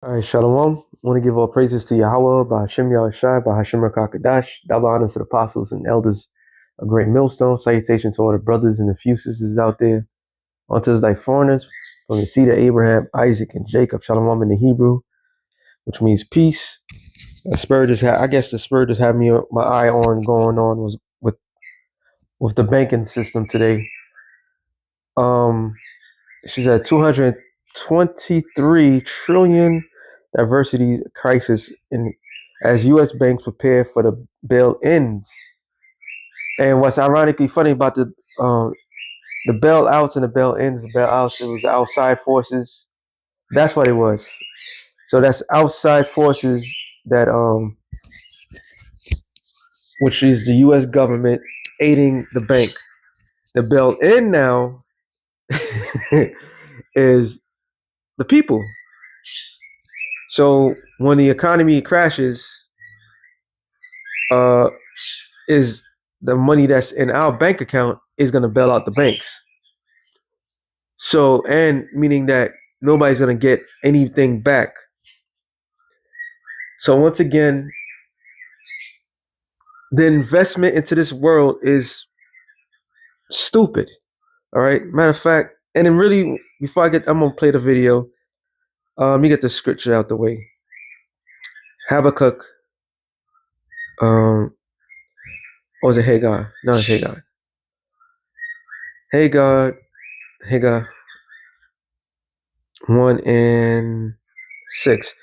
All right, Shalom. I want to give all praises to Yahweh, Bahashim Yahushai, Bahashim Rakakadash, double honors to the apostles and elders, a great millstone. Salutations to all the brothers and the few sisters out there. Unto thy foreigners, from the seed of Abraham, Isaac, and Jacob. Shalom in the Hebrew, which means peace. I guess the spur just had me my eye on going on was with the banking system today. Um, she's at 223 trillion diversity crisis in as U.S. banks prepare for the bail-ins. And what's ironically funny about the bailouts and the bail-ins, the bailouts, it was outside forces. That's what it was. So that's outside forces that which is the U.S. government aiding the bank. The bail-in now is the people. So when the economy crashes, uh, is the money that's in our bank account is going to bail out the banks. So, and meaning that nobody's going to get anything back. So once again, the investment into this world is stupid. All right. Matter of fact, and then really, before I'm going to play the video. Let me get the scripture out the way. Habakkuk. Or is it Hagar? No, it's Hagar. Hagar 1:6.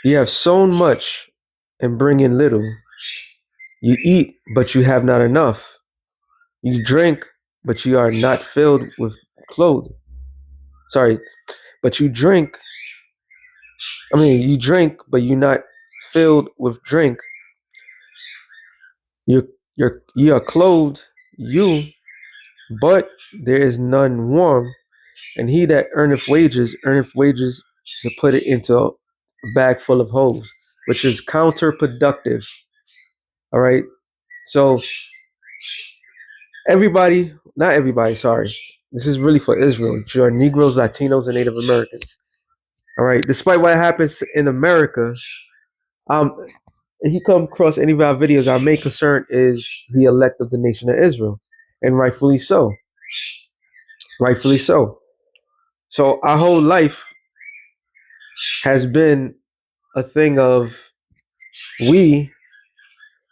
You have sown much and bring in little. You eat, but you have not enough. You drink, but you are not filled with clothes. Sorry, but you drink. You drink, but you're not filled with drink. You are clothed, but there is none warm. And he that earneth wages to put it into a bag full of holes, which is counterproductive. All right. So not everybody, sorry. This is really for Israel. Your Negroes, Latinos, and Native Americans. All right. Despite what happens in America, if you come across any of our videos, our main concern is the elect of the nation of Israel. And rightfully so. Rightfully so. So our whole life has been a thing of we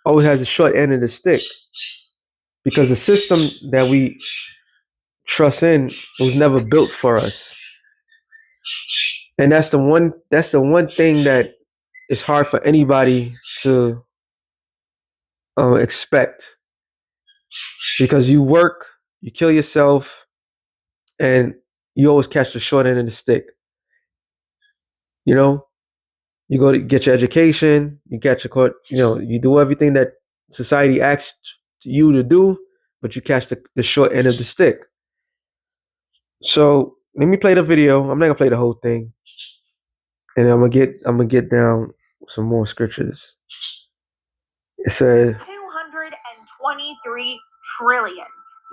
always has a short end of the stick because the system that we trust in was never built for us. And that's the one thing that is hard for anybody to expect, because you work, you kill yourself, and you always catch the short end of the stick. You know, you go to get your education, you get your court, you do everything that society asks you to do, but you catch the short end of the stick. So let me play the video. I'm not gonna play the whole thing, and I'm gonna get down some more scriptures. It says 223 trillion.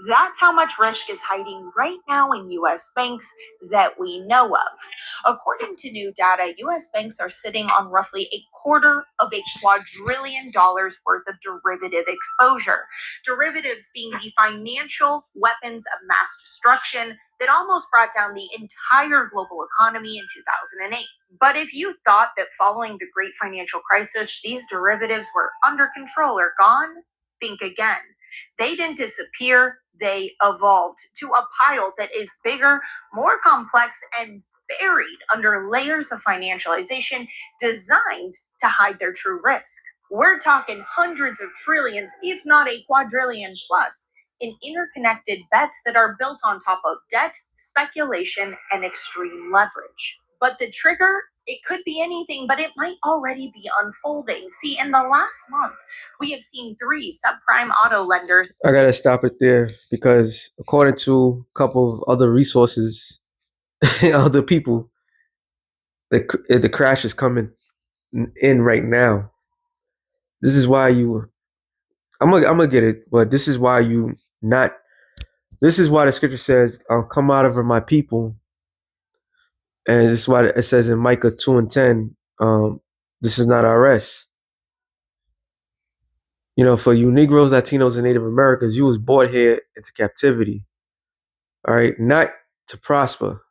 That's how much risk is hiding right now in U.S. banks that we know of. According to new data, U.S. banks are sitting on roughly $250 billion worth of derivative exposure. Derivatives being the financial weapons of mass destruction that almost brought down the entire global economy in 2008. But if you thought that following the great financial crisis, these derivatives were under control or gone, think again. They didn't disappear, they evolved to a pile that is bigger, more complex, and buried under layers of financialization designed to hide their true risk. We're talking hundreds of trillions, if not a quadrillion plus, in interconnected bets that are built on top of debt, speculation, and extreme leverage. But the trigger, it could be anything, but it might already be unfolding. See, in the last month, we have seen 3 subprime auto lenders. I gotta stop it there because according to a couple of other resources, other people, the crash is coming in right now. This is why I'm gonna get it, but this is why this is why the scripture says, "I'll come out of her, my people," and this is why it says in Micah 2:10, This is not our rest. For you Negroes, Latinos, and Native Americans, you was brought here into captivity. All right, not to prosper.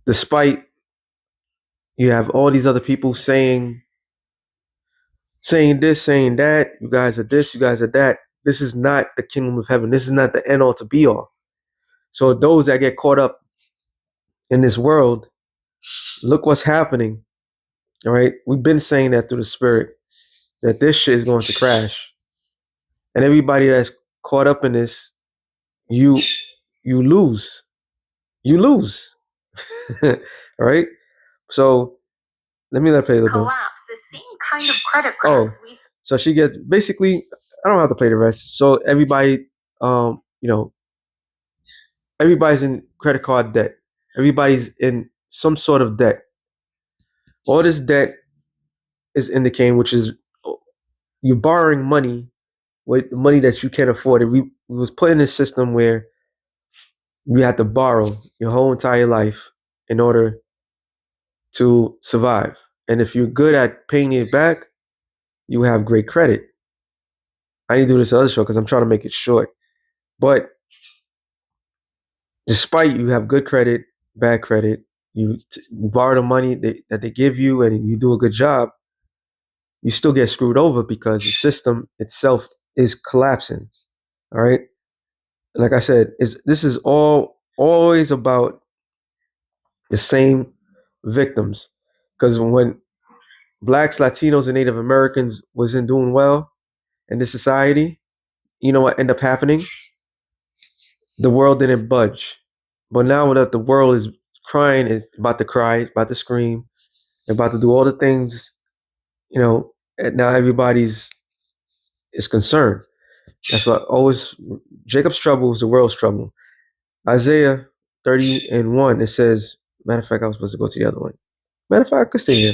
Despite you have all these other people saying this, saying that, you guys are this, you guys are that. This is not the kingdom of heaven. This is not the end all to be all. So those that get caught up in this world, look what's happening. All right. We've been saying that through the spirit that this shit is going to crash. And everybody that's caught up in this, you you lose. You lose. All right. So let play a little bit. Collapse the same kind of credit cards. So she gets basically. I don't have to play the rest. So everybody, everybody's in credit card debt. Everybody's in some sort of debt. All this debt is indicating, which is you're borrowing money with the money that you can't afford. We was put in a system where you had to borrow your whole entire life in order to survive. And if you're good at paying it back, you have great credit. I need to do this other show because I'm trying to make it short. But despite you have good credit, bad credit, you borrow the money that they give you and you do a good job, you still get screwed over because the system itself is collapsing. All right. Like I said, this is always about the same victims. Because when blacks, Latinos, and Native Americans wasn't doing well in this society, you know what ended up happening? The world didn't budge. But now that the world is crying, is about to cry, about to scream, about to do all the things, and now everybody's is concerned. That's what always Jacob's trouble is the world's trouble. Isaiah 30:1, it says, matter of fact, I was supposed to go to the other one. Matter of fact, I could stay here.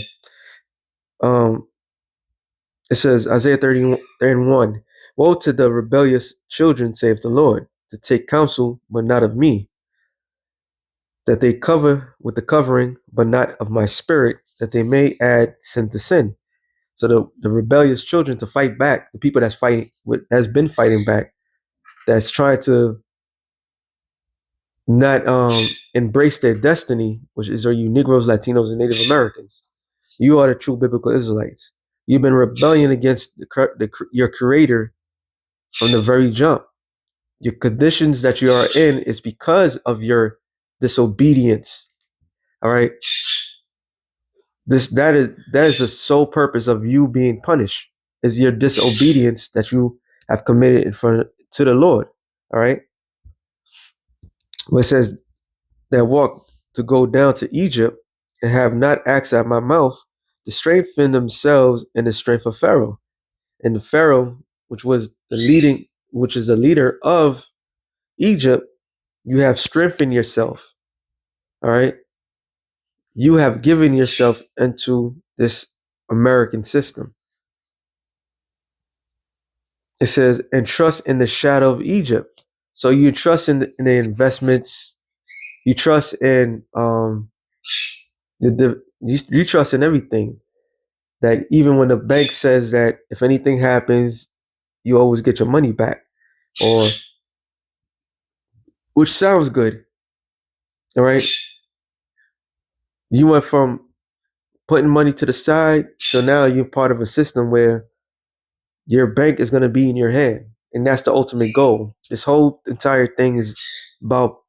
It says, Isaiah 30:1, woe to the rebellious children, saith the Lord, to take counsel, but not of me, that they cover with the covering, but not of my spirit, that they may add sin to sin. So the rebellious children to fight back, the people that's fighting, has been fighting back, that's trying to not embrace their destiny, which is are you Negroes, Latinos, and Native Americans. You are the true biblical Israelites. You've been rebelling against your creator from the very jump. Your conditions that you are in is because of your disobedience. All right. That is the sole purpose of you being punished, is your disobedience that you have committed in front to the Lord. All right. Where it says that walk to go down to Egypt and have not asked at my mouth to strengthen themselves in the strength of Pharaoh. And the Pharaoh, which is the leader of Egypt, you have strengthened yourself. All right. You have given yourself into this American system. It says, and trust in the shadow of Egypt. So you trust in the investments, you trust in you trust in everything. That even when the bank says that if anything happens, you always get your money back, or which sounds good. All right. You went from putting money to the side, so now you're part of a system where your bank is going to be in your hand, and that's the ultimate goal. This whole entire thing is about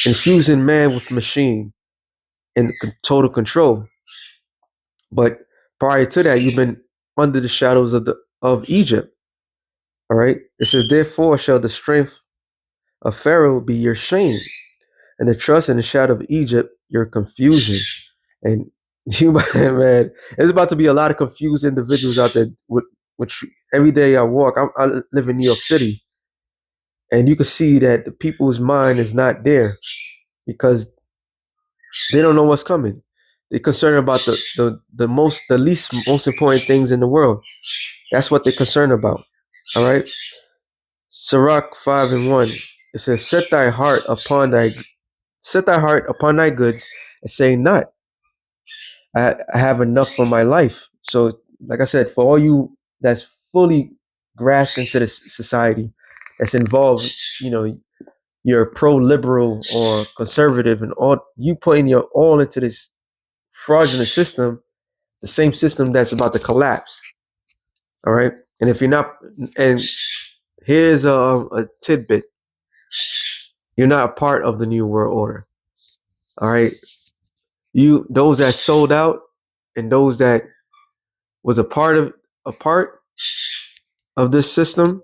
infusing man with machine and total control. But prior to that, you've been under the shadows of Egypt. All right. It says, therefore shall the strength of Pharaoh be your shame, and the trust in the shadow of Egypt your confusion. And you, man, there's about to be a lot of confused individuals out there. Which every day I walk, I live in New York City, and you can see that the people's mind is not there because they don't know what's coming. They're concerned about the least most important things in the world. That's what they're concerned about. All right. Sirach 5:1. It says, set thy heart upon thy goods, and say not. I have enough for my life. So, like I said, for all you that's fully grasped into this society, that's involved, you know, you're pro-liberal or conservative, and all you putting your all into this fraudulent system, the same system that's about to collapse. All right, and if you're not, and here's a tidbit: you're not a part of the new world order. All right, you those that sold out and those that was a part of this system,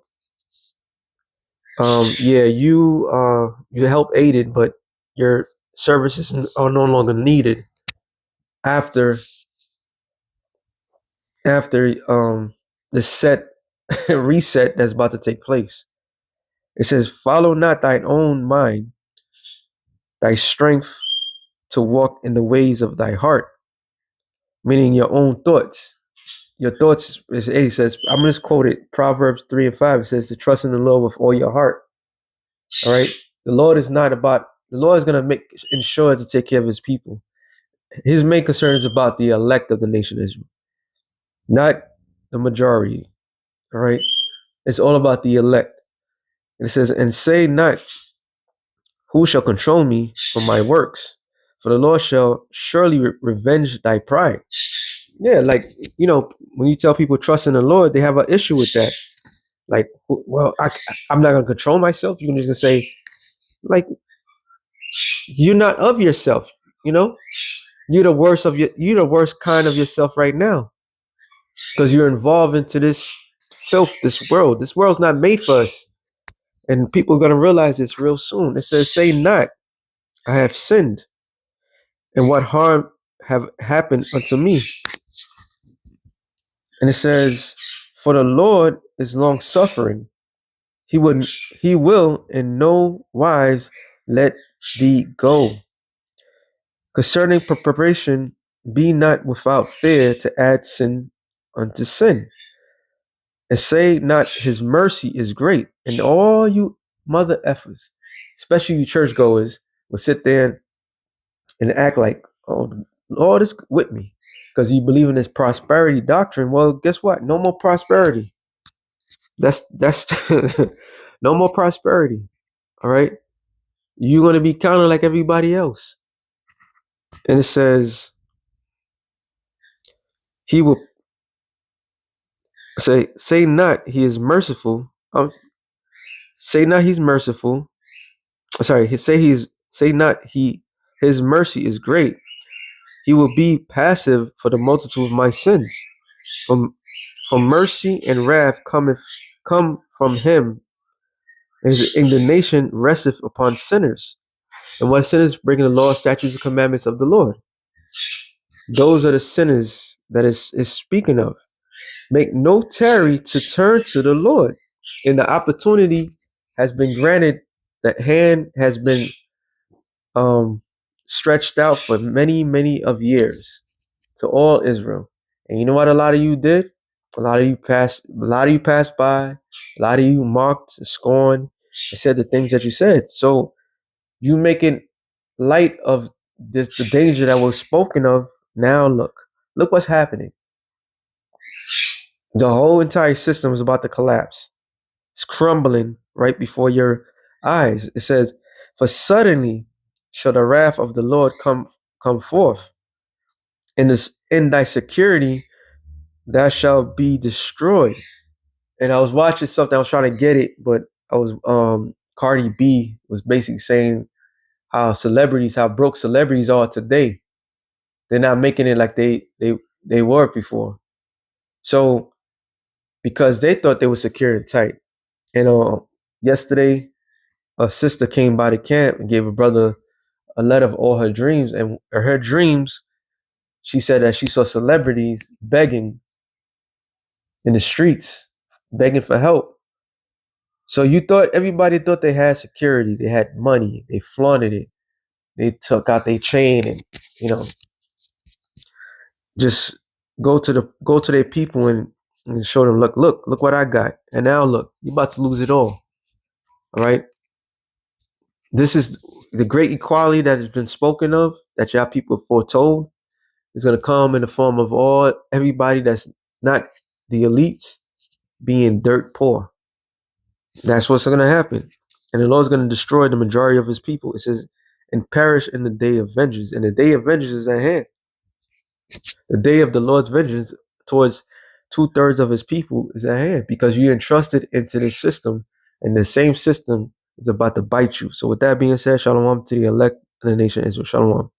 yeah, you help aided, but your services are no longer needed after after the set reset that's about to take place. It says, "Follow not thine own mind, thy strength to walk in the ways of thy heart," meaning your own thoughts. Your thoughts, it says, I'm going to just quote it, Proverbs 3 and 5. It says to trust in the Lord with all your heart. All right. The Lord is going to make ensure to take care of his people. His main concern is about the elect of the nation of Israel, not the majority. All right. It's all about the elect. And it says, and say not, who shall control me from my works? For the Lord shall surely revenge thy pride. Yeah, like, when you tell people trust in the Lord, they have an issue with that. Like, well, I'm not going to control myself. You're just going to say, like, you're not of yourself, you know? You're the worst kind of yourself right now because you're involved into this filth, this world. This world's not made for us. And people are going to realize this real soon. It says, say not, I have sinned, and what harm have happened unto me? And it says, for the Lord is long suffering. He will in no wise let thee go. Concerning preparation, be not without fear to add sin unto sin. And say not his mercy is great. And all you mother effers, especially you churchgoers, will sit there and act like, oh, the Lord is with me. Because you believe in this prosperity doctrine. Well, guess what? No more prosperity. That's no more prosperity. All right. You're gonna be kind of like everybody else. And it says he will say not he is merciful. Say not he's merciful. Sorry, say not his mercy is great. He will be passive for the multitude of my sins. From mercy and wrath come from him, and his indignation resteth upon sinners. And what sinners? Breaking the law, statutes, and commandments of the Lord. Those are the sinners that is speaking of. Make no tarry to turn to the Lord. And the opportunity has been granted. That hand has been stretched out for many, many of years to all Israel. And you know what a lot of you did? A lot of you passed by, a lot of you mocked, scorned, and said the things that you said. So you making light of the danger that was spoken of. Now look what's happening. The whole entire system is about to collapse. It's crumbling right before your eyes. It says, for suddenly shall the wrath of the Lord come forth. In thy security thou shalt be destroyed. And I was watching something, I was trying to get it, but I was Cardi B was basically saying how broke celebrities are today. They're not making it like they were before. So because they thought they were secure and tight. And yesterday a sister came by the camp and gave a brother a letter of all her dreams. And her dreams, she said that she saw celebrities begging in the streets, begging for help. So everybody thought they had security, they had money, they flaunted it, they took out their chain and just go to their people and show them, look what I got. And now look, you're about to lose it all. All right. This is the great equality that has been spoken of, that y'all people foretold. is going to come in the form of everybody that's not the elites being dirt poor. That's what's going to happen. And the Lord's going to destroy the majority of his people. It says, and perish in the day of vengeance. And the day of vengeance is at hand. The day of the Lord's vengeance towards 2/3 of his people is at hand, because you entrusted into this system, and the same system is about to bite you. So with that being said, shalom to the elect of the nation of Israel. Shalom.